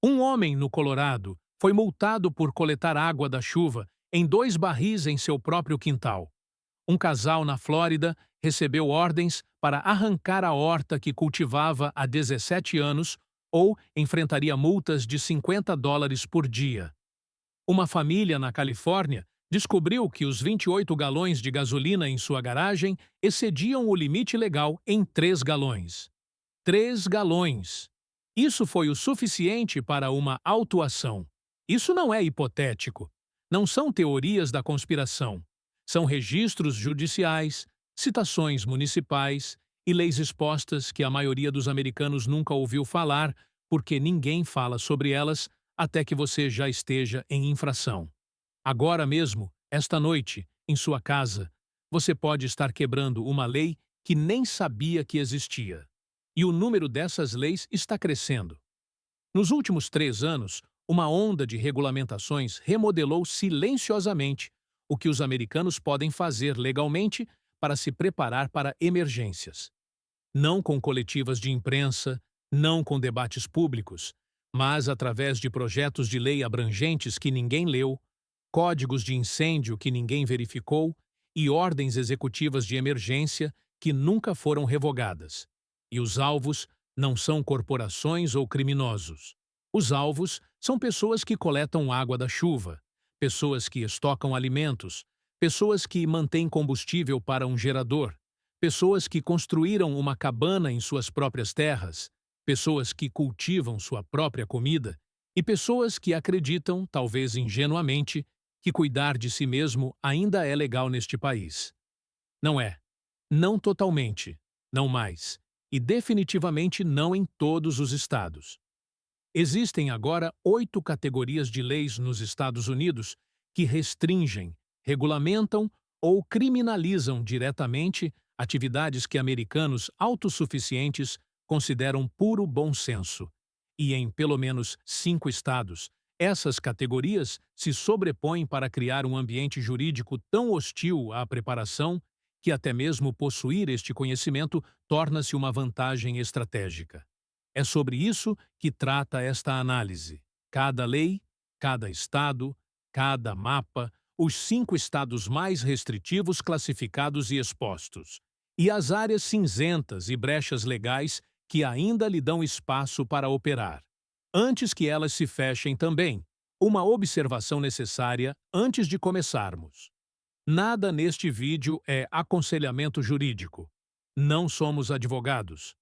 Um homem no Colorado foi multado por coletar água da chuva em 2 barris em seu próprio quintal. Um casal na Flórida recebeu ordens para arrancar a horta que cultivava há 17 anos ou enfrentaria multas de US$ 50 por dia. Uma família na Califórnia descobriu que os 28 galões de gasolina em sua garagem excediam o limite legal em 3 galões. 3 galões! Isso foi o suficiente para uma autuação. Isso não é hipotético. Não são teorias da conspiração. São registros judiciais, citações municipais e leis expostas que a maioria dos americanos nunca ouviu falar porque ninguém fala sobre elas até que você já esteja em infração. Agora mesmo, esta noite, em sua casa, você pode estar quebrando uma lei que nem sabia que existia. E o número dessas leis está crescendo. Nos últimos 3 anos, uma onda de regulamentações remodelou silenciosamente o que os americanos podem fazer legalmente para se preparar para emergências. Não com coletivas de imprensa, não com debates públicos, mas através de projetos de lei abrangentes que ninguém leu, códigos de incêndio que ninguém verificou e ordens executivas de emergência que nunca foram revogadas. E os alvos não são corporações ou criminosos. Os alvos são pessoas que coletam água da chuva, pessoas que estocam alimentos, pessoas que mantêm combustível para um gerador, pessoas que construíram uma cabana em suas próprias terras, pessoas que cultivam sua própria comida e pessoas que acreditam, talvez ingenuamente, que cuidar de si mesmo ainda é legal neste país. Não é. Não totalmente. Não mais. E definitivamente não em todos os estados. Existem agora 8 categorias de leis nos Estados Unidos que restringem, regulamentam ou criminalizam diretamente atividades que americanos autossuficientes consideram puro bom senso. E em pelo menos 5 estados, essas categorias se sobrepõem para criar um ambiente jurídico tão hostil à preparação que até mesmo possuir este conhecimento torna-se uma vantagem estratégica. É sobre isso que trata esta análise. Cada lei, cada estado, cada mapa, os 5 estados mais restritivos classificados e expostos, e as áreas cinzentas e brechas legais que ainda lhe dão espaço para operar. Antes que elas se fechem também, uma observação necessária antes de começarmos. Nada neste vídeo é aconselhamento jurídico. Não somos advogados.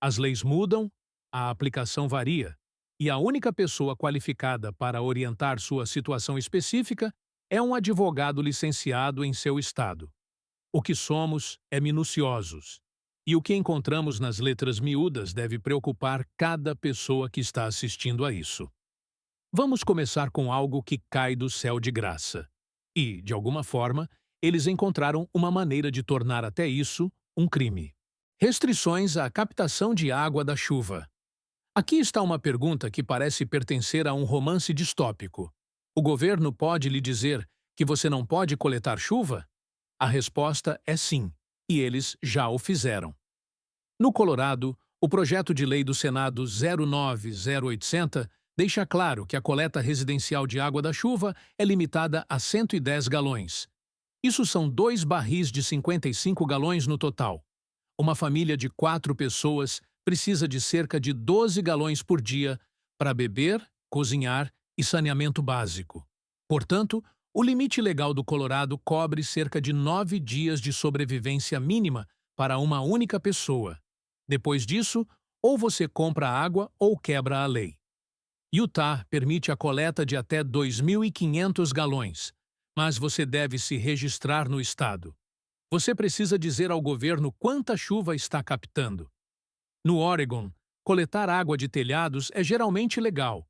As leis mudam, a aplicação varia, e a única pessoa qualificada para orientar sua situação específica é um advogado licenciado em seu estado. O que somos é minuciosos, e o que encontramos nas letras miúdas deve preocupar cada pessoa que está assistindo a isso. Vamos começar com algo que cai do céu de graça. E, de alguma forma, eles encontraram uma maneira de tornar até isso um crime. Restrições à captação de água da chuva. Aqui está uma pergunta que parece pertencer a um romance distópico. O governo pode lhe dizer que você não pode coletar chuva? A resposta é sim, e eles já o fizeram. No Colorado, o projeto de lei do Senado 09080 deixa claro que a coleta residencial de água da chuva é limitada a 110 galões. Isso são 2 barris de 55 galões no total. Uma família de 4 pessoas precisa de cerca de 12 galões por dia para beber, cozinhar e saneamento básico. Portanto, o limite legal do Colorado cobre cerca de 9 dias de sobrevivência mínima para uma única pessoa. Depois disso, ou você compra água ou quebra a lei. Utah permite a coleta de até 2.500 galões, mas você deve se registrar no estado. Você precisa dizer ao governo quanta chuva está captando. No Oregon, coletar água de telhados é geralmente legal,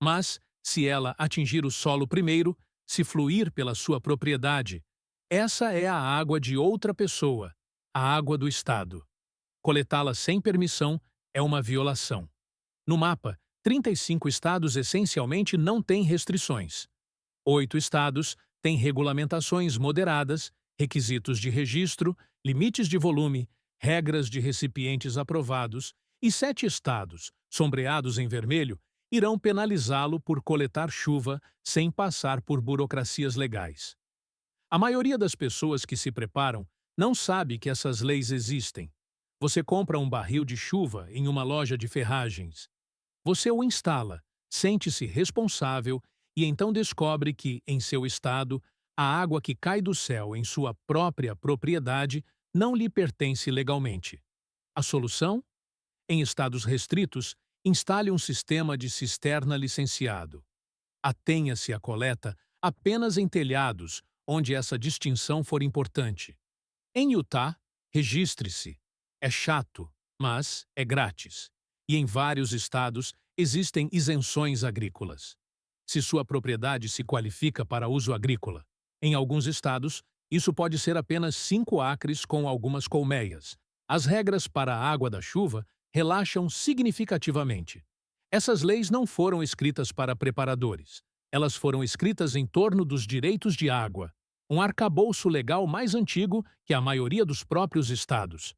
mas, se ela atingir o solo primeiro, se fluir pela sua propriedade, essa é a água de outra pessoa, a água do estado. Coletá-la sem permissão é uma violação. No mapa, 35 estados essencialmente não têm restrições. 8 estados têm regulamentações moderadas, requisitos de registro, limites de volume, regras de recipientes aprovados, e 7 estados, sombreados em vermelho, irão penalizá-lo por coletar chuva sem passar por burocracias legais. A maioria das pessoas que se preparam não sabe que essas leis existem. Você compra um barril de chuva em uma loja de ferragens. Você o instala, sente-se responsável e então descobre que, em seu estado, a água que cai do céu em sua própria propriedade não lhe pertence legalmente. A solução? Em estados restritos, instale um sistema de cisterna licenciado. Atenha-se à coleta apenas em telhados, onde essa distinção for importante. Em Utah, registre-se. É chato, mas é grátis. E em vários estados existem isenções agrícolas. Se sua propriedade se qualifica para uso agrícola, em alguns estados, isso pode ser apenas 5 acres com algumas colmeias. As regras para a água da chuva relaxam significativamente. Essas leis não foram escritas para preparadores. Elas foram escritas em torno dos direitos de água, um arcabouço legal mais antigo que a maioria dos próprios estados.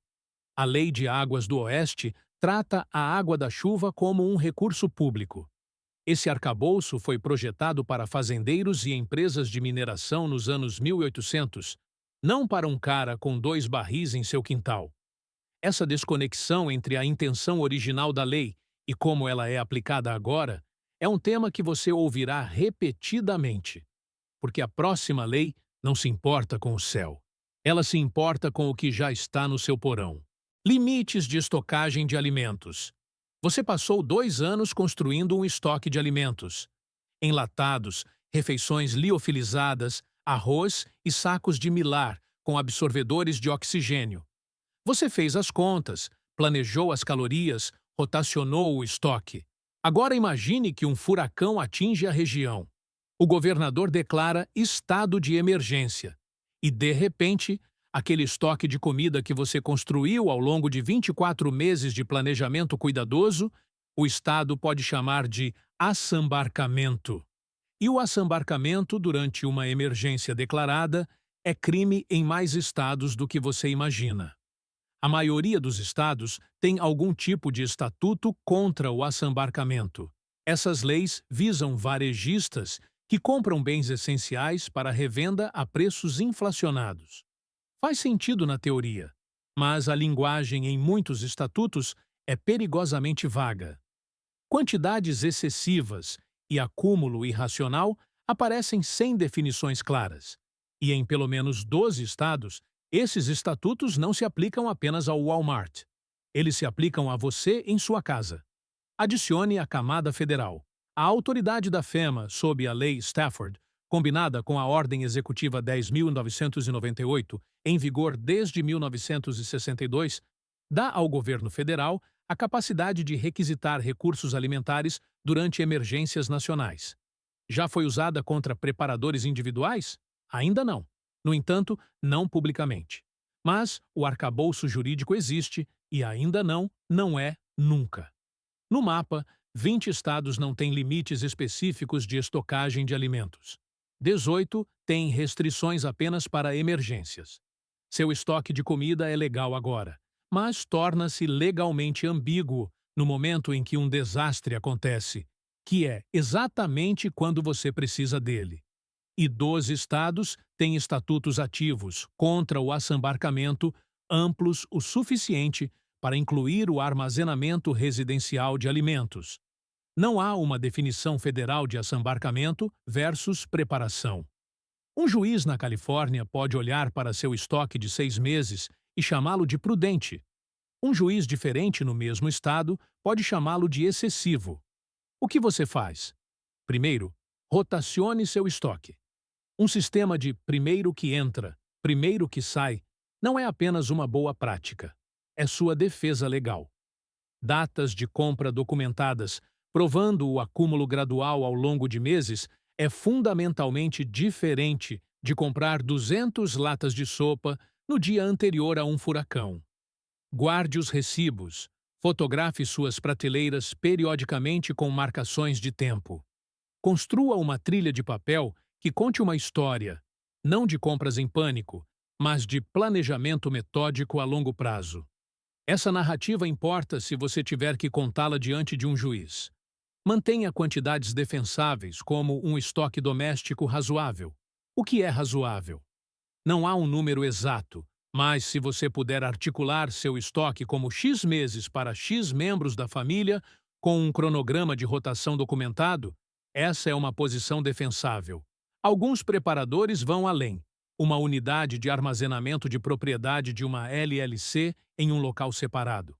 A Lei de Águas do Oeste trata a água da chuva como um recurso público. Esse arcabouço foi projetado para fazendeiros e empresas de mineração nos anos 1800, não para um cara com 2 barris em seu quintal. Essa desconexão entre a intenção original da lei e como ela é aplicada agora é um tema que você ouvirá repetidamente, porque a próxima lei não se importa com o céu. Ela se importa com o que já está no seu porão. Limites de estocagem de alimentos. Você passou 2 anos construindo um estoque de alimentos. Enlatados, refeições liofilizadas, arroz e sacos de milar com absorvedores de oxigênio. Você fez as contas, planejou as calorias, rotacionou o estoque. Agora imagine que um furacão atinge a região. O governador declara estado de emergência. E, de repente, aquele estoque de comida que você construiu ao longo de 24 meses de planejamento cuidadoso, o Estado pode chamar de assambarcamento. E o assambarcamento, durante uma emergência declarada, é crime em mais estados do que você imagina. A maioria dos estados tem algum tipo de estatuto contra o assambarcamento. Essas leis visam varejistas que compram bens essenciais para revenda a preços inflacionados. Faz sentido na teoria, mas a linguagem em muitos estatutos é perigosamente vaga. Quantidades excessivas e acúmulo irracional aparecem sem definições claras. E em pelo menos 12 estados, esses estatutos não se aplicam apenas ao Walmart. Eles se aplicam a você em sua casa. Adicione a camada federal. A autoridade da FEMA, sob a Lei Stafford, combinada com a Ordem Executiva 10.998, em vigor desde 1962, dá ao governo federal a capacidade de requisitar recursos alimentares durante emergências nacionais. Já foi usada contra preparadores individuais? Ainda não. No entanto, não publicamente. Mas o arcabouço jurídico existe e ainda não é nunca. No mapa, 20 estados não têm limites específicos de estocagem de alimentos. 18 têm restrições apenas para emergências. Seu estoque de comida é legal agora, mas torna-se legalmente ambíguo no momento em que um desastre acontece, que é exatamente quando você precisa dele. E 12 estados têm estatutos ativos contra o assambarcamento amplos o suficiente para incluir o armazenamento residencial de alimentos. Não há uma definição federal de assambarcamento versus preparação. Um juiz na Califórnia pode olhar para seu estoque de 6 meses e chamá-lo de prudente. Um juiz diferente no mesmo estado pode chamá-lo de excessivo. O que você faz? Primeiro, rotacione seu estoque. Um sistema de primeiro que entra, primeiro que sai não é apenas uma boa prática. É sua defesa legal. Datas de compra documentadas, provando o acúmulo gradual ao longo de meses, é fundamentalmente diferente de comprar 200 latas de sopa no dia anterior a um furacão. Guarde os recibos. Fotografe suas prateleiras periodicamente com marcações de tempo. Construa uma trilha de papel que conte uma história, não de compras em pânico, mas de planejamento metódico a longo prazo. Essa narrativa importa se você tiver que contá-la diante de um juiz. Mantenha quantidades defensáveis, como um estoque doméstico razoável. O que é razoável? Não há um número exato, mas se você puder articular seu estoque como X meses para X membros da família, com um cronograma de rotação documentado, essa é uma posição defensável. Alguns preparadores vão além. Uma unidade de armazenamento de propriedade de uma LLC em um local separado.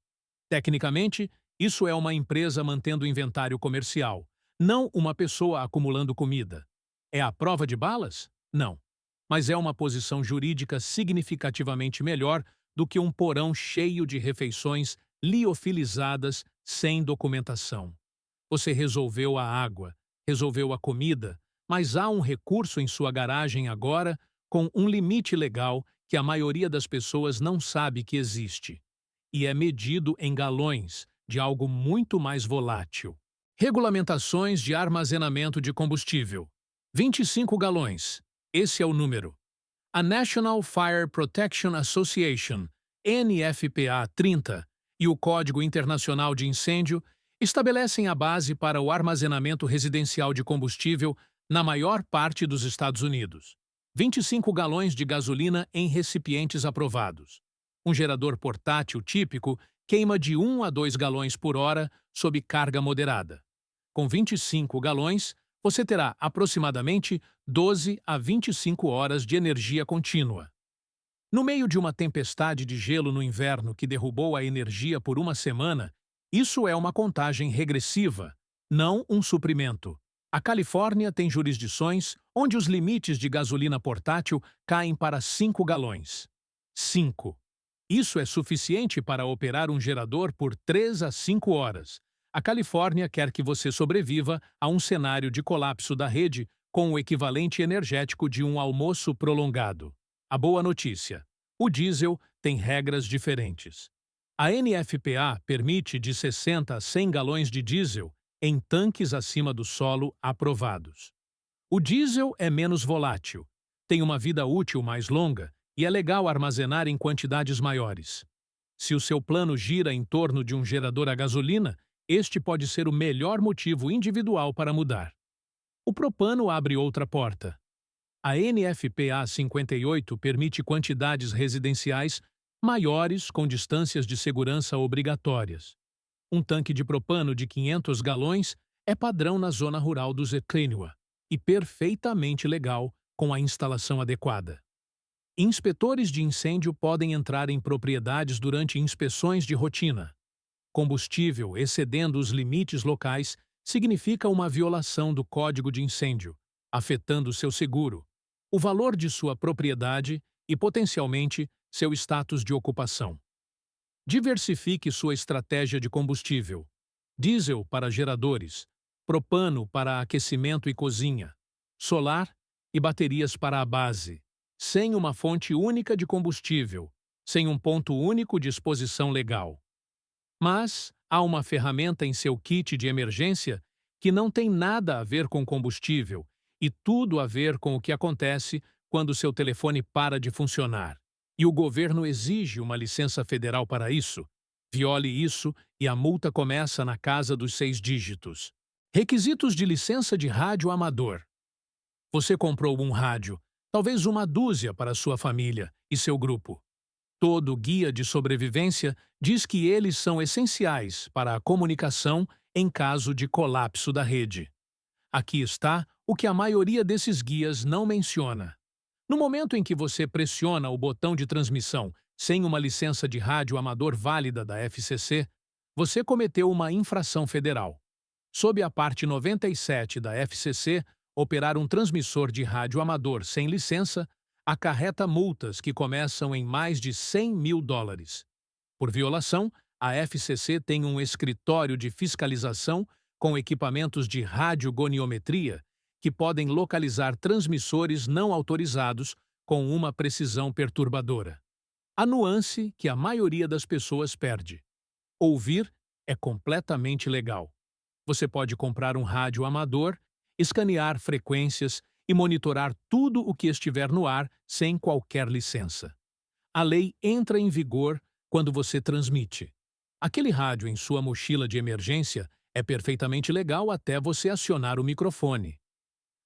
Tecnicamente, isso é uma empresa mantendo inventário comercial, não uma pessoa acumulando comida. É a prova de balas? Não. Mas é uma posição jurídica significativamente melhor do que um porão cheio de refeições liofilizadas sem documentação. Você resolveu a água, resolveu a comida, mas há um recurso em sua garagem agora com um limite legal que a maioria das pessoas não sabe que existe. E é medido em galões de algo muito mais volátil. Regulamentações de armazenamento de combustível. 25 galões. Esse é o número. A National Fire Protection Association, NFPA 30, e o Código Internacional de Incêndio estabelecem a base para o armazenamento residencial de combustível na maior parte dos Estados Unidos. 25 galões de gasolina em recipientes aprovados. Um gerador portátil típico queima de 1 a 2 galões por hora sob carga moderada. Com 25 galões, você terá aproximadamente 12 a 25 horas de energia contínua. No meio de uma tempestade de gelo no inverno que derrubou a energia por uma semana, isso é uma contagem regressiva, não um suprimento. A Califórnia tem jurisdições onde os limites de gasolina portátil caem para 5 galões. 5. Isso é suficiente para operar um gerador por 3 a 5 horas. A Califórnia quer que você sobreviva a um cenário de colapso da rede com o equivalente energético de um almoço prolongado. A boa notícia: o diesel tem regras diferentes. A NFPA permite de 60 a 100 galões de diesel em tanques acima do solo aprovados. O diesel é menos volátil, tem uma vida útil mais longa e é legal armazenar em quantidades maiores. Se o seu plano gira em torno de um gerador a gasolina, este pode ser o melhor motivo individual para mudar. O propano abre outra porta. A NFPA 58 permite quantidades residenciais maiores com distâncias de segurança obrigatórias. Um tanque de propano de 500 galões é padrão na zona rural do Iowa e perfeitamente legal com a instalação adequada. Inspetores de incêndio podem entrar em propriedades durante inspeções de rotina. Combustível excedendo os limites locais significa uma violação do Código de Incêndio, afetando seu seguro, o valor de sua propriedade e, potencialmente, seu status de ocupação. Diversifique sua estratégia de combustível. Diesel para geradores, propano para aquecimento e cozinha, solar e baterias para a base, sem uma fonte única de combustível, sem um ponto único de exposição legal. Mas há uma ferramenta em seu kit de emergência que não tem nada a ver com combustível e tudo a ver com o que acontece quando seu telefone para de funcionar. E o governo exige uma licença federal para isso. Viole isso e a multa começa na casa dos 6 dígitos. Requisitos de licença de rádio amador. Você comprou um rádio, talvez uma dúzia para sua família e seu grupo. Todo guia de sobrevivência diz que eles são essenciais para a comunicação em caso de colapso da rede. Aqui está o que a maioria desses guias não menciona. No momento em que você pressiona o botão de transmissão sem uma licença de rádio amador válida da FCC, você cometeu uma infração federal. Sob a parte 97 da FCC, operar um transmissor de rádio amador sem licença acarreta multas que começam em mais de $100 mil. Por violação, a FCC tem um escritório de fiscalização com equipamentos de radiogoniometria que podem localizar transmissores não autorizados com uma precisão perturbadora. A nuance que a maioria das pessoas perde. Ouvir é completamente legal. Você pode comprar um rádio amador, escanear frequências e monitorar tudo o que estiver no ar sem qualquer licença. A lei entra em vigor quando você transmite. Aquele rádio em sua mochila de emergência É perfeitamente legal até você acionar o microfone.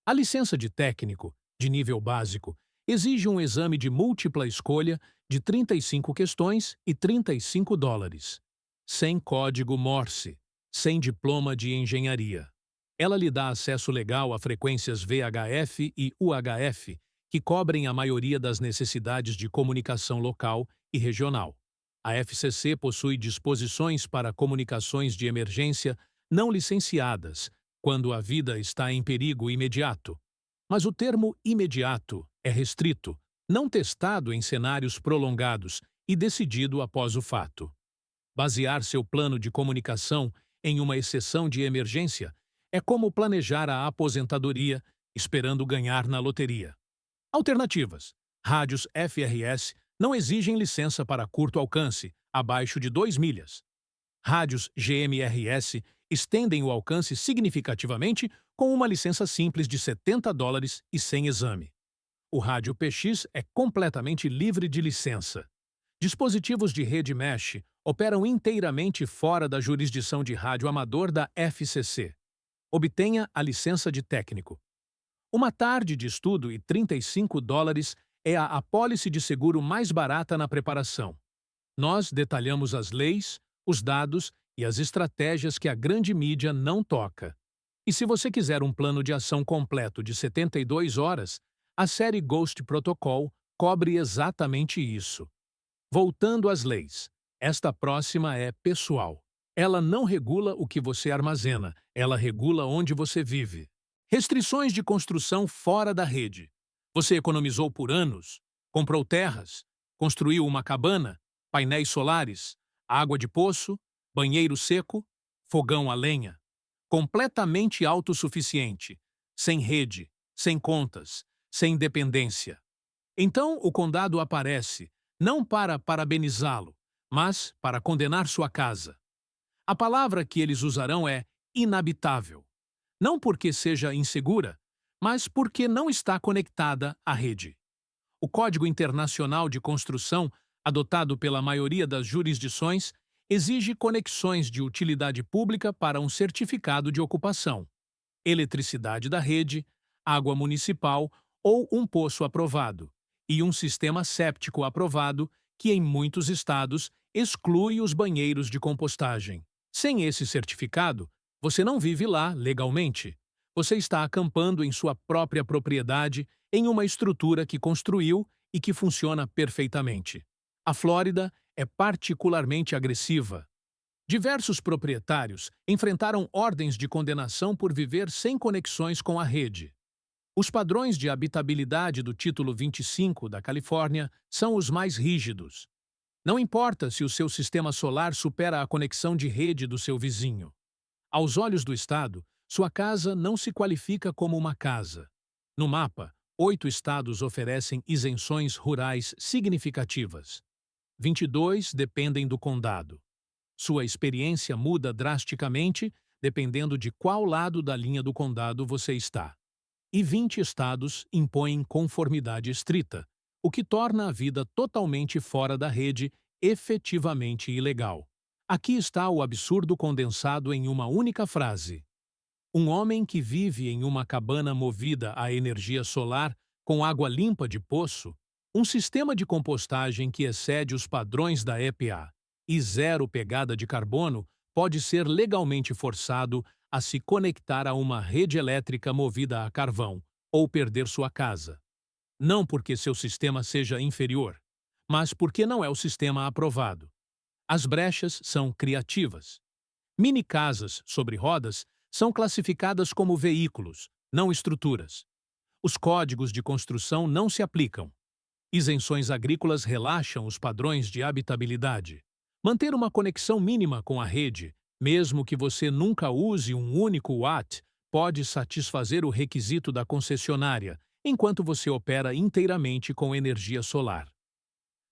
A licença de técnico, de nível básico, exige um exame de múltipla escolha de 35 questões e US$ 35, sem código Morse, sem diploma de engenharia. Ela lhe dá acesso legal a frequências VHF e UHF, que cobrem a maioria das necessidades de comunicação local e regional. A FCC possui disposições para comunicações de emergência não licenciadas, quando a vida está em perigo imediato. Mas o termo imediato é restrito, não testado em cenários prolongados e decidido após o fato. Basear seu plano de comunicação em uma exceção de emergência é como planejar a aposentadoria esperando ganhar na loteria. Alternativas: rádios FRS não exigem licença para curto alcance, abaixo de 2 milhas. Rádios GMRS estendem o alcance significativamente com uma licença simples de US$ 70 e sem exame. O rádio PX é completamente livre de licença. Dispositivos de rede mesh operam inteiramente fora da jurisdição de rádio amador da FCC. Obtenha a licença de técnico. Uma tarde de estudo e US$ 35 é a apólice de seguro mais barata na preparação. Nós detalhamos as leis, os dados e as estratégias que a grande mídia não toca. E se você quiser um plano de ação completo de 72 horas, a série Ghost Protocol cobre exatamente isso. Voltando às leis, esta próxima é pessoal. Ela não regula o que você armazena, ela regula onde você vive. Restrições de construção fora da rede. Você economizou por anos? Comprou terras? Construiu uma cabana? Painéis solares? Água de poço? Banheiro seco? Fogão a lenha? Completamente autossuficiente, sem rede, sem contas, sem dependência. Então o condado aparece, não para parabenizá-lo, mas para condenar sua casa. A palavra que eles usarão é inabitável. Não porque seja insegura, mas porque não está conectada à rede. O Código Internacional de Construção, adotado pela maioria das jurisdições, exige conexões de utilidade pública para um certificado de ocupação, eletricidade da rede, água municipal ou um poço aprovado, e um sistema séptico aprovado que, em muitos estados, exclui os banheiros de compostagem. Sem esse certificado, você não vive lá legalmente. Você está acampando em sua própria propriedade em uma estrutura que construiu e que funciona perfeitamente. A Flórida é particularmente agressiva. Diversos proprietários enfrentaram ordens de condenação por viver sem conexões com a rede. Os padrões de habitabilidade do Título 25 da Califórnia são os mais rígidos. Não importa se o seu sistema solar supera a conexão de rede do seu vizinho. Aos olhos do Estado, sua casa não se qualifica como uma casa. No mapa, 8 estados oferecem isenções rurais significativas. 22 dependem do condado. Sua experiência muda drasticamente dependendo de qual lado da linha do condado você está. E 20 estados impõem conformidade estrita, o que torna a vida totalmente fora da rede efetivamente ilegal. Aqui está o absurdo condensado em uma única frase. Um homem que vive em uma cabana movida a energia solar com água limpa de poço, um sistema de compostagem que excede os padrões da EPA e zero pegada de carbono pode ser legalmente forçado a se conectar a uma rede elétrica movida a carvão ou perder sua casa. Não porque seu sistema seja inferior, mas porque não é o sistema aprovado. As brechas são criativas. Mini-casas sobre rodas são classificadas como veículos, não estruturas. Os códigos de construção não se aplicam. Isenções agrícolas relaxam os padrões de habitabilidade. Manter uma conexão mínima com a rede, mesmo que você nunca use um único watt, pode satisfazer o requisito da concessionária, enquanto você opera inteiramente com energia solar.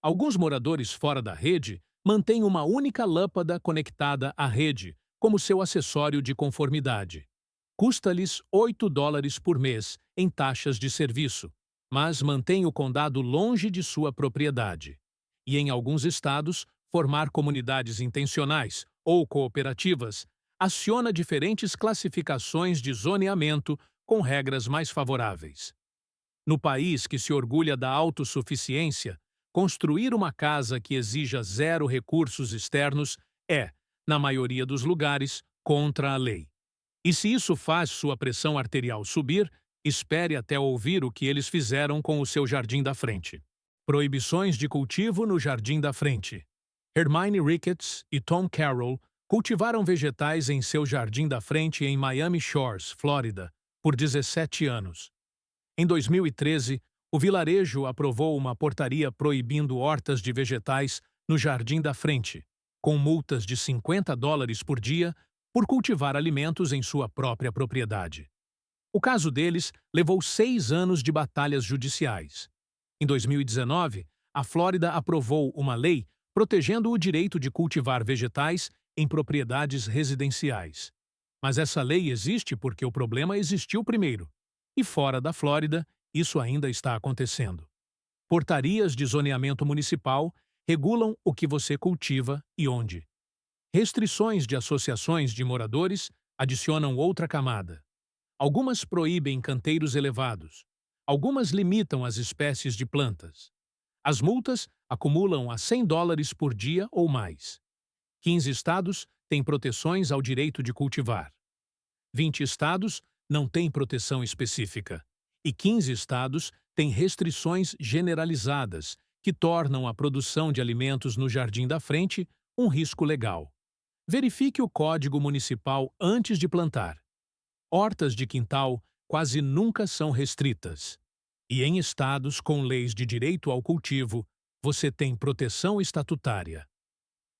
Alguns moradores fora da rede mantêm uma única lâmpada conectada à rede, como seu acessório de conformidade. Custa-lhes $8 por mês em taxas de serviço, mas mantém o condado longe de sua propriedade. E em alguns estados, formar comunidades intencionais ou cooperativas aciona diferentes classificações de zoneamento com regras mais favoráveis. No país que se orgulha da autossuficiência, construir uma casa que exija zero recursos externos é, na maioria dos lugares, contra a lei. E se isso faz sua pressão arterial subir, espere até ouvir o que eles fizeram com o seu jardim da frente. Proibições de cultivo no jardim da frente. Hermione Ricketts e Tom Carroll cultivaram vegetais em seu jardim da frente em Miami Shores, Flórida, por 17 anos. Em 2013, o vilarejo aprovou uma portaria proibindo hortas de vegetais no jardim da frente, com multas de $50 por dia por cultivar alimentos em sua própria propriedade. O caso deles levou 6 anos de batalhas judiciais. Em 2019, a Flórida aprovou uma lei protegendo o direito de cultivar vegetais em propriedades residenciais. Mas essa lei existe porque o problema existiu primeiro. E fora da Flórida, isso ainda está acontecendo. Portarias de zoneamento municipal regulam o que você cultiva e onde. Restrições de associações de moradores adicionam outra camada. Algumas proíbem canteiros elevados. Algumas limitam as espécies de plantas. As multas acumulam a $100 por dia ou mais. 15 estados têm proteções ao direito de cultivar. 20 estados não têm proteção específica. E 15 estados têm restrições generalizadas que tornam a produção de alimentos no jardim da frente um risco legal. Verifique o Código Municipal antes de plantar. Hortas de quintal quase nunca são restritas. E em estados com leis de direito ao cultivo, você tem proteção estatutária.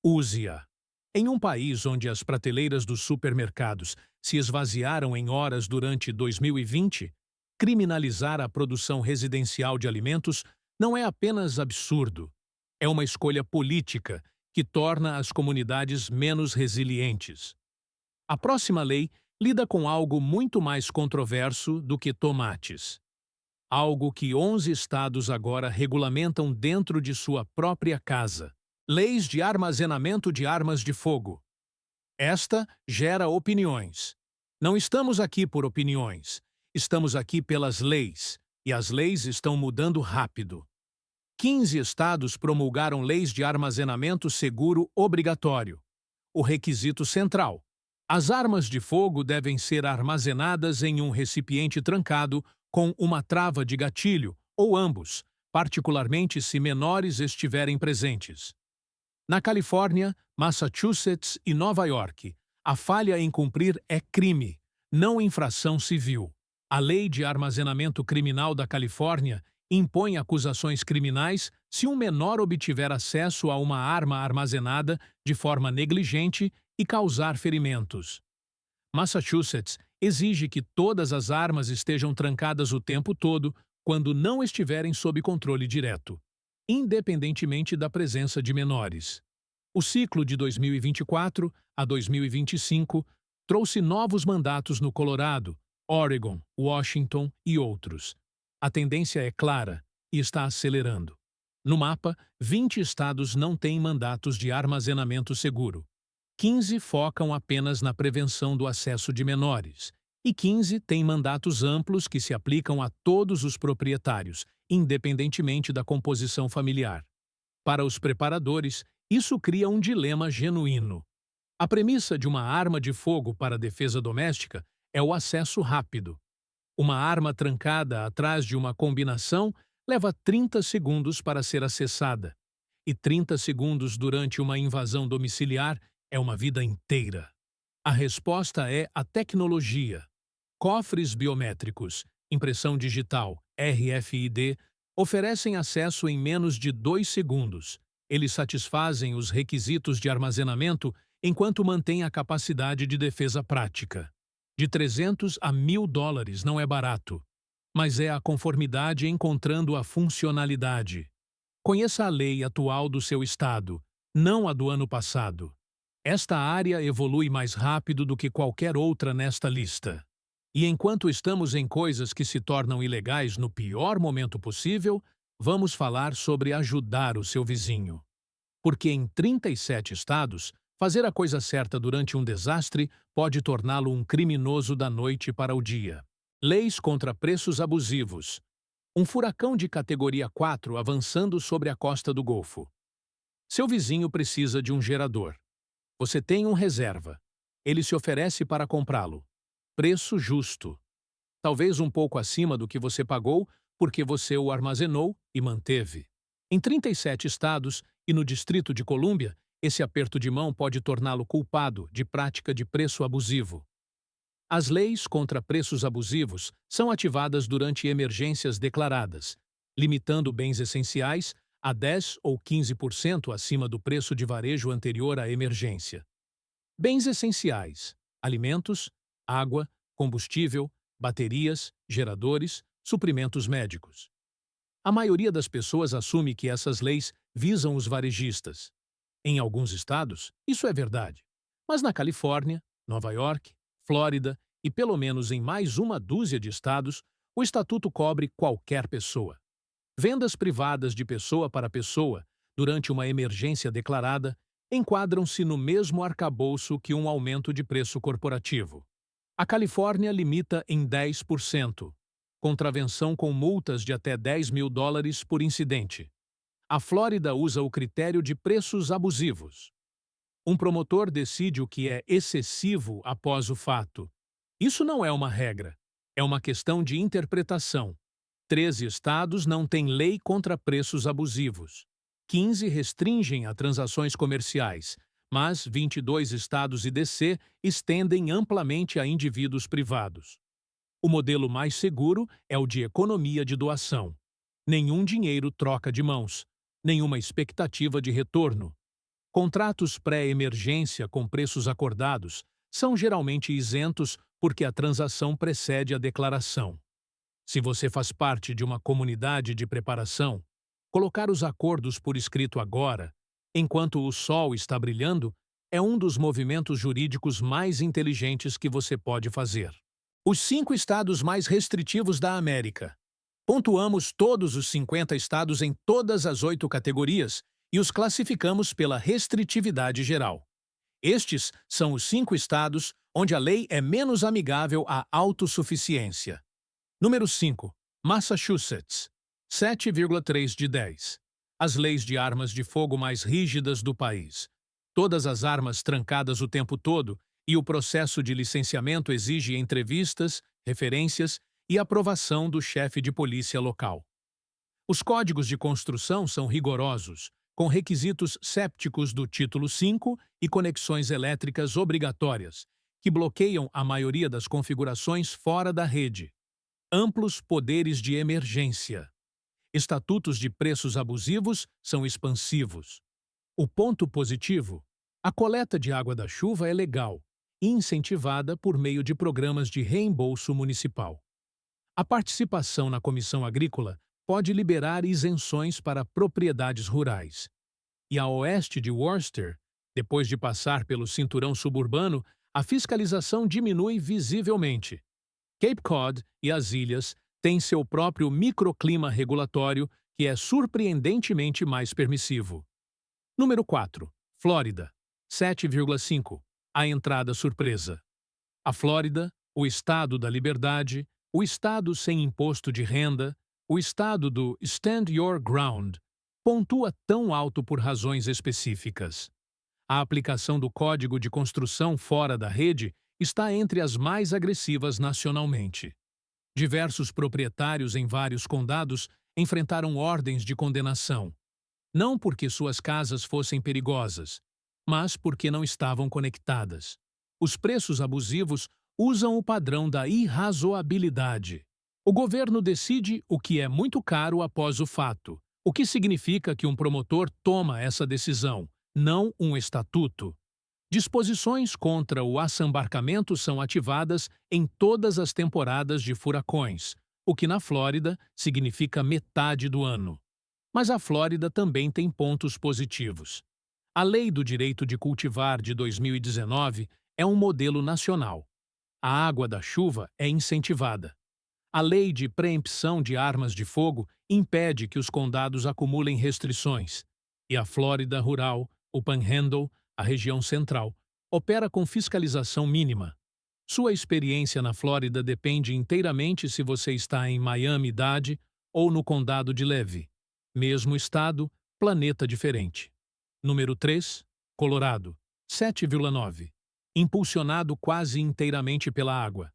Use-a. Em um país onde as prateleiras dos supermercados se esvaziaram em horas durante 2020, criminalizar a produção residencial de alimentos não é apenas absurdo, é uma escolha política que torna as comunidades menos resilientes. A próxima lei lida com algo muito mais controverso do que tomates. Algo que 11 estados agora regulamentam dentro de sua própria casa. Leis de armazenamento de armas de fogo. Esta gera opiniões. Não estamos aqui por opiniões. Estamos aqui pelas leis. E as leis estão mudando rápido. 15 estados promulgaram leis de armazenamento seguro obrigatório. O requisito central. As armas de fogo devem ser armazenadas em um recipiente trancado com uma trava de gatilho, ou ambos, particularmente se menores estiverem presentes. Na Califórnia, Massachusetts e Nova York, a falha em cumprir é crime, não infração civil. A Lei de Armazenamento Criminal da Califórnia impõe acusações criminais se um menor obtiver acesso a uma arma armazenada de forma negligente e causar ferimentos. Massachusetts exige que todas as armas estejam trancadas o tempo todo quando não estiverem sob controle direto, independentemente da presença de menores. O ciclo de 2024 a 2025 trouxe novos mandatos no Colorado, Oregon, Washington e outros. A tendência é clara e está acelerando. No mapa, 20 estados não têm mandatos de armazenamento seguro. 15 focam apenas na prevenção do acesso de menores, e 15 têm mandatos amplos que se aplicam a todos os proprietários, independentemente da composição familiar. Para os preparadores, isso cria um dilema genuíno. A premissa de uma arma de fogo para defesa doméstica é o acesso rápido. Uma arma trancada atrás de uma combinação leva 30 segundos para ser acessada, e 30 segundos durante uma invasão domiciliar é uma vida inteira. A resposta é a tecnologia. Cofres biométricos, impressão digital, RFID, oferecem acesso em menos de 2 segundos. Eles satisfazem os requisitos de armazenamento enquanto mantêm a capacidade de defesa prática. De $300 a $1.000 não é barato, mas é a conformidade encontrando a funcionalidade. Conheça a lei atual do seu estado, não a do ano passado. Esta área evolui mais rápido do que qualquer outra nesta lista. E enquanto estamos em coisas que se tornam ilegais no pior momento possível, vamos falar sobre ajudar o seu vizinho. Porque em 37 estados, Fazer a coisa certa durante um desastre pode torná-lo um criminoso da noite para o dia. Leis contra preços abusivos. Um furacão de categoria 4 avançando sobre a costa do Golfo. Seu vizinho precisa de um gerador. Você tem um reserva. Ele se oferece para comprá-lo. Preço justo. Talvez um pouco acima do que você pagou, porque você o armazenou e manteve. Em 37 estados e no Distrito de Colômbia, esse aperto de mão pode torná-lo culpado de prática de preço abusivo. As leis contra preços abusivos são ativadas durante emergências declaradas, limitando bens essenciais a 10 ou 15% acima do preço de varejo anterior à emergência. Bens essenciais: alimentos, água, combustível, baterias, geradores, suprimentos médicos. A maioria das pessoas assume que essas leis visam os varejistas. Em alguns estados, isso é verdade. Mas na Califórnia, Nova York, Flórida e pelo menos em mais uma dúzia de estados, o estatuto cobre qualquer pessoa. Vendas privadas de pessoa para pessoa, durante uma emergência declarada, enquadram-se no mesmo arcabouço que um aumento de preço corporativo. A Califórnia limita em 10%, contravenção com multas de até $10.000 por incidente. A Flórida usa o critério de preços abusivos. Um promotor decide o que é excessivo após o fato. Isso não é uma regra, é uma questão de interpretação. 13 estados não têm lei contra preços abusivos. 15 restringem a transações comerciais, mas 22 estados e DC estendem amplamente a indivíduos privados. O modelo mais seguro é o de economia de doação. Nenhum dinheiro troca de mãos, nenhuma expectativa de retorno. Contratos pré-emergência com preços acordados são geralmente isentos porque a transação precede a declaração. Se você faz parte de uma comunidade de preparação, colocar os acordos por escrito agora, enquanto o sol está brilhando, é um dos movimentos jurídicos mais inteligentes que você pode fazer. Os 5 estados mais restritivos da América. Pontuamos todos os 50 estados em todas as 8 categorias e os classificamos pela restritividade geral. Estes são os 5 estados onde a lei é menos amigável à autossuficiência. Número 5. Massachusetts. 7,3 de 10. As leis de armas de fogo mais rígidas do país. Todas as armas trancadas o tempo todo e o processo de licenciamento exige entrevistas, referências e aprovação do chefe de polícia local. Os códigos de construção são rigorosos, com requisitos sépticos do Título 5 e conexões elétricas obrigatórias, que bloqueiam a maioria das configurações fora da rede. Amplos poderes de emergência. Estatutos de preços abusivos são expansivos. O ponto positivo: a coleta de água da chuva é legal e incentivada por meio de programas de reembolso municipal. A participação na Comissão Agrícola pode liberar isenções para propriedades rurais. E a oeste de Worcester, depois de passar pelo cinturão suburbano, a fiscalização diminui visivelmente. Cape Cod e as ilhas têm seu próprio microclima regulatório que é surpreendentemente mais permissivo. Número 4. Flórida. 7,5. A entrada surpresa. A Flórida, o estado da liberdade, o estado sem imposto de renda, o estado do Stand Your Ground, pontua tão alto por razões específicas. A aplicação do Código de Construção fora da rede está entre as mais agressivas nacionalmente. Diversos proprietários em vários condados enfrentaram ordens de condenação, não porque suas casas fossem perigosas, mas porque não estavam conectadas. Os preços abusivos usam o padrão da irrazoabilidade. O governo decide o que é muito caro após o fato, o que significa que um promotor toma essa decisão, não um estatuto. Disposições contra o assambarcamento são ativadas em todas as temporadas de furacões, o que na Flórida significa metade do ano. Mas a Flórida também tem pontos positivos. A Lei do Direito de Cultivar de 2019 é um modelo nacional. A água da chuva é incentivada. A Lei de Preempção de Armas de Fogo impede que os condados acumulem restrições. E a Flórida Rural, o Panhandle, A região central opera com fiscalização mínima. Sua experiência na Flórida depende inteiramente se você está em Miami-Dade ou no condado de Levy. Mesmo estado, planeta diferente. Número 3, Colorado, 7,9. Impulsionado quase inteiramente pela água.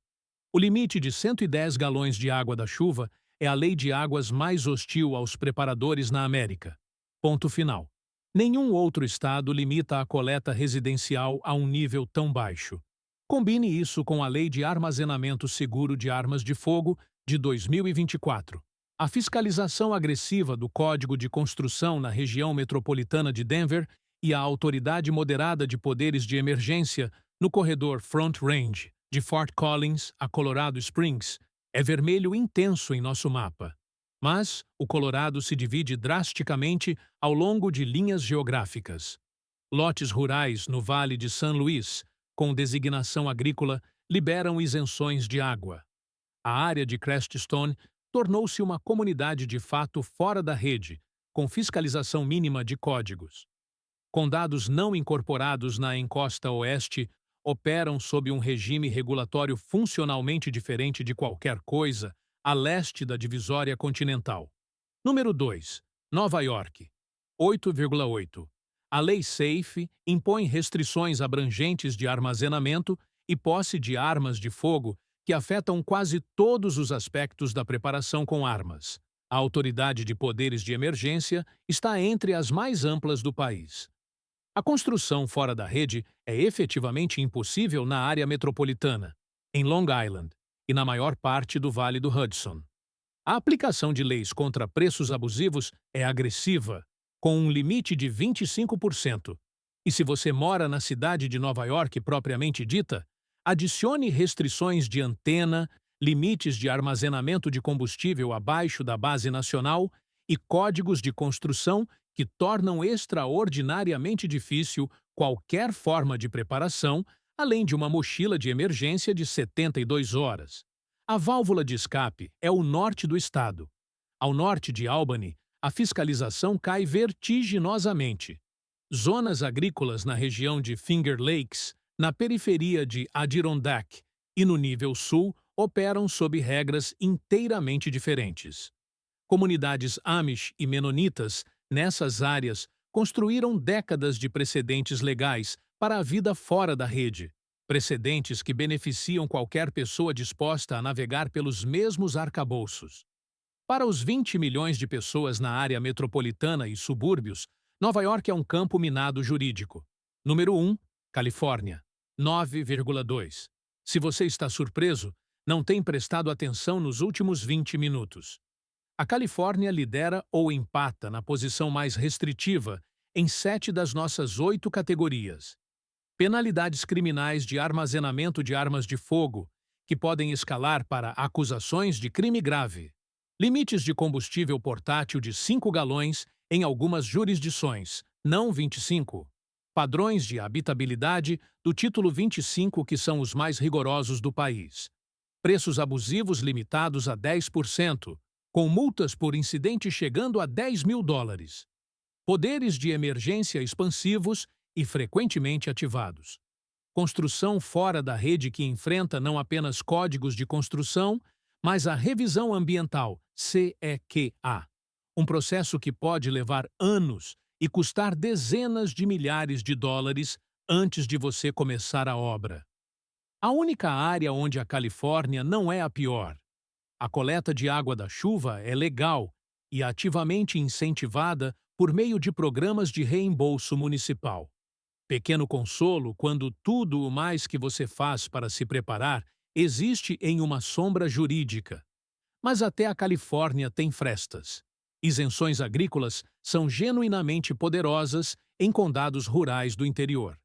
O limite de 110 galões de água da chuva é a lei de águas mais hostil aos preparadores na América. Ponto final. Nenhum outro estado limita a coleta residencial a um nível tão baixo. Combine isso com a Lei de Armazenamento Seguro de Armas de Fogo de 2024. A fiscalização agressiva do Código de Construção na região metropolitana de Denver e a autoridade moderada de poderes de emergência no corredor Front Range, de Fort Collins a Colorado Springs, é vermelho intenso em nosso mapa. Mas o Colorado se divide drasticamente ao longo de linhas geográficas. Lotes rurais no Vale de San Luís, com designação agrícola, liberam isenções de água. A área de Creststone tornou-se uma comunidade de fato fora da rede, com fiscalização mínima de códigos. Condados não incorporados na encosta oeste operam sob um regime regulatório funcionalmente diferente de qualquer coisa a leste da divisória continental. Número 2. Nova York. 8,8. A Lei SAFE impõe restrições abrangentes de armazenamento e posse de armas de fogo que afetam quase todos os aspectos da preparação com armas. A Autoridade de Poderes de Emergência está entre as mais amplas do país. A construção fora da rede é efetivamente impossível na área metropolitana, em Long Island e na maior parte do Vale do Hudson. A aplicação de leis contra preços abusivos é agressiva, com um limite de 25%. E se você mora na cidade de Nova York propriamente dita, adicione restrições de antena, limites de armazenamento de combustível abaixo da base nacional e códigos de construção que tornam extraordinariamente difícil qualquer forma de preparação, além de uma mochila de emergência de 72 horas. A válvula de escape é o norte do estado. Ao norte de Albany, a fiscalização cai vertiginosamente. Zonas agrícolas na região de Finger Lakes, na periferia de Adirondack e no nível sul operam sob regras inteiramente diferentes. Comunidades Amish e Menonitas nessas áreas construíram décadas de precedentes legais para a vida fora da rede, precedentes que beneficiam qualquer pessoa disposta a navegar pelos mesmos arcabouços. Para os 20 milhões de pessoas na área metropolitana e subúrbios, Nova York é um campo minado jurídico. Número 1, Califórnia, 9,2. Se você está surpreso, não tem prestado atenção nos últimos 20 minutos. A Califórnia lidera ou empata na posição mais restritiva em 7 das nossas 8 categorias. Penalidades criminais de armazenamento de armas de fogo, que podem escalar para acusações de crime grave. Limites de combustível portátil de 5 galões em algumas jurisdições, não 25. Padrões de habitabilidade do título 25 que são os mais rigorosos do país. Preços abusivos limitados a 10%, com multas por incidente chegando a $10.000. Poderes de emergência expansivos e frequentemente ativados. Construção fora da rede que enfrenta não apenas códigos de construção, mas a revisão ambiental, CEQA. Um processo que pode levar anos e custar dezenas de milhares de dólares antes de você começar a obra. A única área onde a Califórnia não é a pior. A coleta de água da chuva é legal e ativamente incentivada por meio de programas de reembolso municipal. Pequeno consolo quando tudo o mais que você faz para se preparar existe em uma sombra jurídica. Mas até a Califórnia tem frestas. Isenções agrícolas são genuinamente poderosas em condados rurais do interior.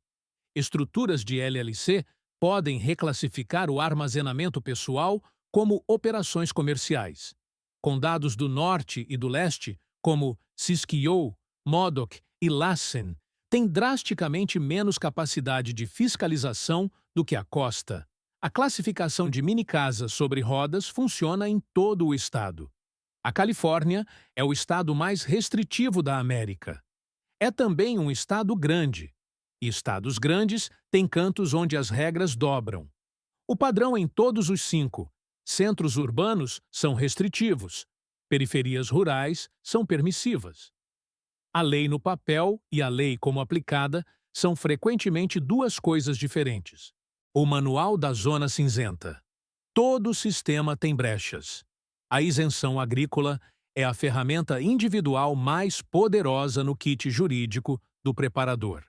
Estruturas de LLC podem reclassificar o armazenamento pessoal como operações comerciais. Condados do norte e do leste, como Siskiyou, Modoc e Lassen, têm drasticamente menos capacidade de fiscalização do que a costa. A classificação de minicasas sobre rodas funciona em todo o estado. A Califórnia é o estado mais restritivo da América. É também um estado grande. e estados grandes têm cantos onde as regras dobram. O padrão em todos os 5. Centros urbanos são restritivos. Periferias rurais são permissivas. A lei no papel e a lei como aplicada são frequentemente duas coisas diferentes. O Manual da Zona Cinzenta. Todo sistema tem brechas. A isenção agrícola é a ferramenta individual mais poderosa no kit jurídico do preparador.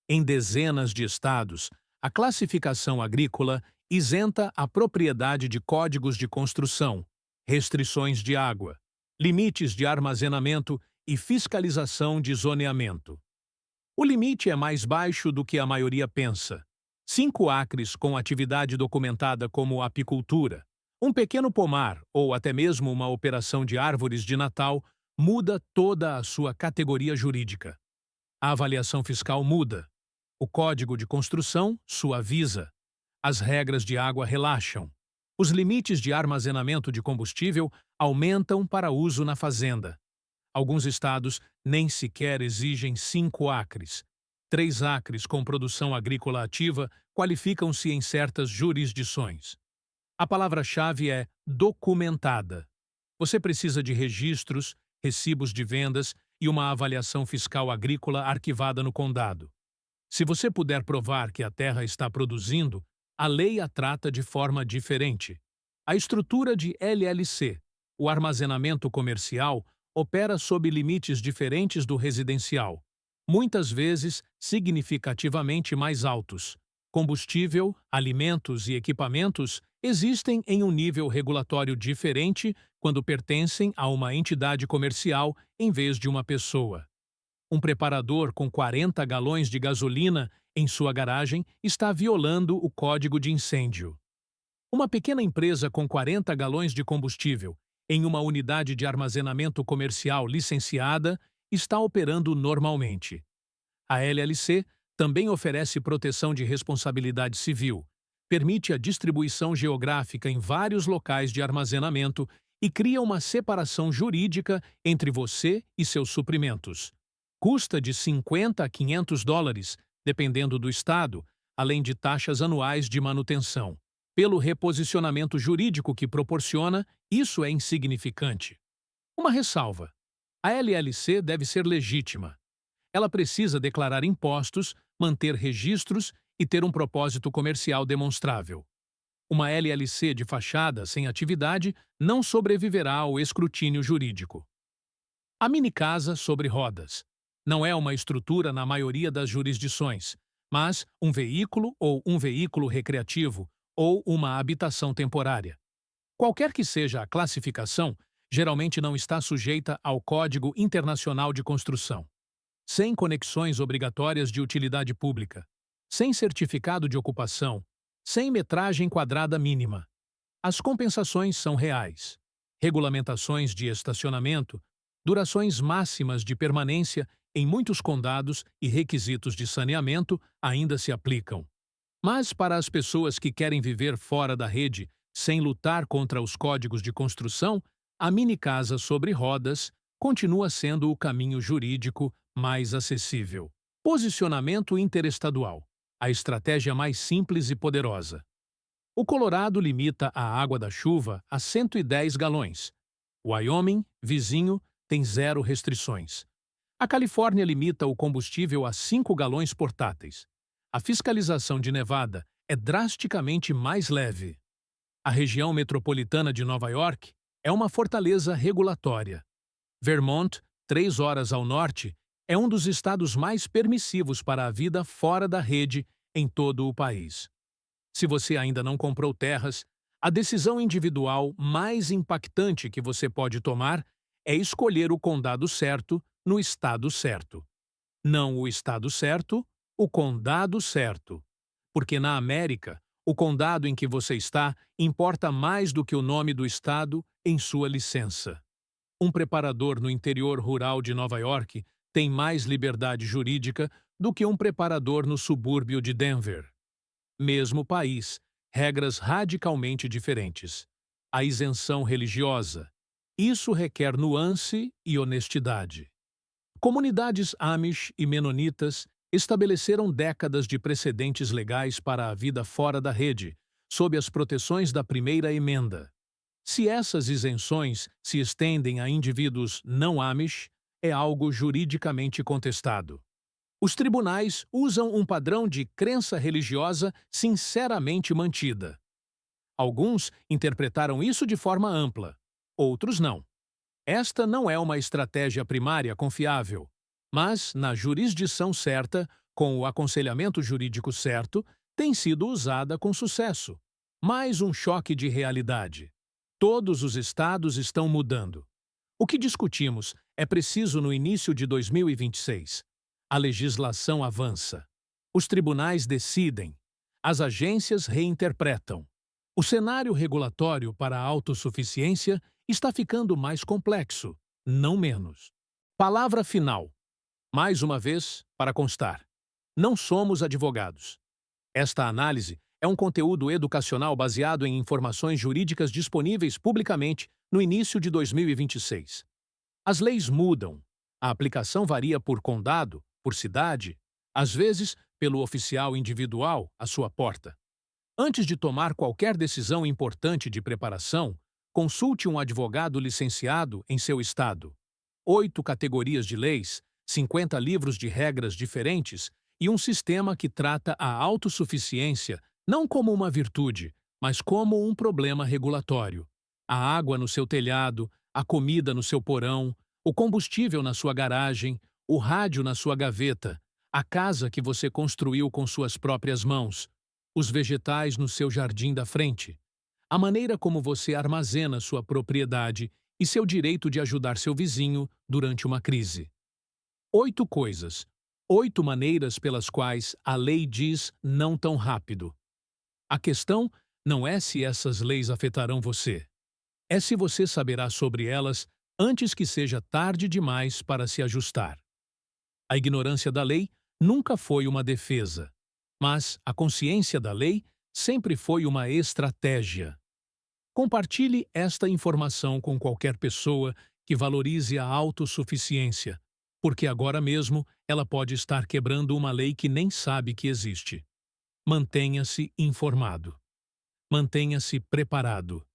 Em dezenas de estados, a classificação agrícola isenta a propriedade de códigos de construção, restrições de água, limites de armazenamento e fiscalização de zoneamento. O limite é mais baixo do que a maioria pensa. 5 acres com atividade documentada como apicultura, um pequeno pomar ou até mesmo uma operação de árvores de Natal muda toda a sua categoria jurídica. A avaliação fiscal muda. O código de construção suaviza. As regras de água relaxam. Os limites de armazenamento de combustível aumentam para uso na fazenda. Alguns estados nem sequer exigem 5 acres. 3 acres com produção agrícola ativa qualificam-se em certas jurisdições. A palavra-chave é documentada. Você precisa de registros, recibos de vendas e uma avaliação fiscal agrícola arquivada no condado. Se você puder provar que a terra está produzindo, a lei a trata de forma diferente. A estrutura de LLC, o armazenamento comercial, opera sob limites diferentes do residencial, muitas vezes significativamente mais altos. Combustível, alimentos e equipamentos existem em um nível regulatório diferente quando pertencem a uma entidade comercial em vez de uma pessoa. Um preparador com 40 galões de gasolina em sua garagem está violando o código de incêndio. Uma pequena empresa com 40 galões de combustível em uma unidade de armazenamento comercial licenciada está operando normalmente. A LLC também oferece proteção de responsabilidade civil, permite a distribuição geográfica em vários locais de armazenamento e cria uma separação jurídica entre você e seus suprimentos. Custa de $50 a $500, dependendo do estado, além de taxas anuais de manutenção. Pelo reposicionamento jurídico que proporciona, isso é insignificante. Uma ressalva: a LLC deve ser legítima. Ela precisa declarar impostos, manter registros e ter um propósito comercial demonstrável. Uma LLC de fachada sem atividade não sobreviverá ao escrutínio jurídico. A mini-casa sobre rodas. Não é uma estrutura na maioria das jurisdições, mas um veículo ou um veículo recreativo ou uma habitação temporária. Qualquer que seja a classificação, geralmente não está sujeita ao Código Internacional de Construção. Sem conexões obrigatórias de utilidade pública, sem certificado de ocupação, sem metragem quadrada mínima. As compensações são reais. Regulamentações de estacionamento, durações máximas de permanência em muitos condados e requisitos de saneamento ainda se aplicam. Mas para as pessoas que querem viver fora da rede, sem lutar contra os códigos de construção, a mini-casa sobre rodas continua sendo o caminho jurídico mais acessível. Posicionamento interestadual, a estratégia mais simples e poderosa. O Colorado limita a água da chuva a 110 galões. O Wyoming, vizinho, tem 0 restrições. A Califórnia limita o combustível a 5 galões portáteis. A fiscalização de Nevada é drasticamente mais leve. A região metropolitana de Nova York é uma fortaleza regulatória. Vermont, 3 horas ao norte, é um dos estados mais permissivos para a vida fora da rede em todo o país. Se você ainda não comprou terras, a decisão individual mais impactante que você pode tomar é escolher o condado certo no estado certo. Não o estado certo, o condado certo. Porque na América, o condado em que você está importa mais do que o nome do estado em sua licença. Um preparador no interior rural de Nova York tem mais liberdade jurídica do que um preparador no subúrbio de Denver. Mesmo país, regras radicalmente diferentes. A isenção religiosa. Isso requer nuance e honestidade. Comunidades Amish e Menonitas estabeleceram décadas de precedentes legais para a vida fora da rede, sob as proteções da primeira emenda. Se essas isenções se estendem a indivíduos não Amish, é algo juridicamente contestado. Os tribunais usam um padrão de crença religiosa sinceramente mantida. Alguns interpretaram isso de forma ampla, outros não. Esta não é uma estratégia primária confiável, mas, na jurisdição certa, com o aconselhamento jurídico certo, tem sido usada com sucesso. Mais um choque de realidade. Todos os estados estão mudando. O que discutimos é preciso no início de 2026. A legislação avança. Os tribunais decidem. As agências reinterpretam. O cenário regulatório para a autossuficiência está ficando mais complexo, não menos. Palavra final. Mais uma vez, para constar. Não somos advogados. Esta análise é um conteúdo educacional baseado em informações jurídicas disponíveis publicamente no início de 2026. As leis mudam. A aplicação varia por condado, por cidade, às vezes pelo oficial individual à sua porta. Antes de tomar qualquer decisão importante de preparação, consulte um advogado licenciado em seu estado. 8 categorias de leis, 50 livros de regras diferentes e um sistema que trata a autossuficiência não como uma virtude, mas como um problema regulatório. A água no seu telhado, a comida no seu porão, o combustível na sua garagem, o rádio na sua gaveta, a casa que você construiu com suas próprias mãos, os vegetais no seu jardim da frente, a maneira como você armazena sua propriedade e seu direito de ajudar seu vizinho durante uma crise. 8 coisas, 8 maneiras pelas quais a lei diz não tão rápido. A questão não é se essas leis afetarão você. É se você saberá sobre elas antes que seja tarde demais para se ajustar. A ignorância da lei nunca foi uma defesa, mas a consciência da lei sempre foi uma estratégia. Compartilhe esta informação com qualquer pessoa que valorize a autossuficiência, porque agora mesmo ela pode estar quebrando uma lei que nem sabe que existe. Mantenha-se informado. Mantenha-se preparado.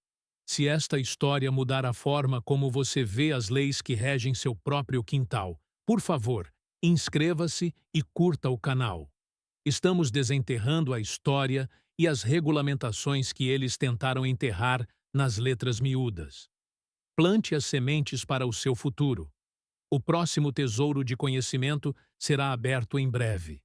Se esta história mudar a forma como você vê as leis que regem seu próprio quintal, por favor, inscreva-se e curta o canal. Estamos desenterrando a história e as regulamentações que eles tentaram enterrar nas letras miúdas. Plante as sementes para o seu futuro. O próximo tesouro de conhecimento será aberto em breve.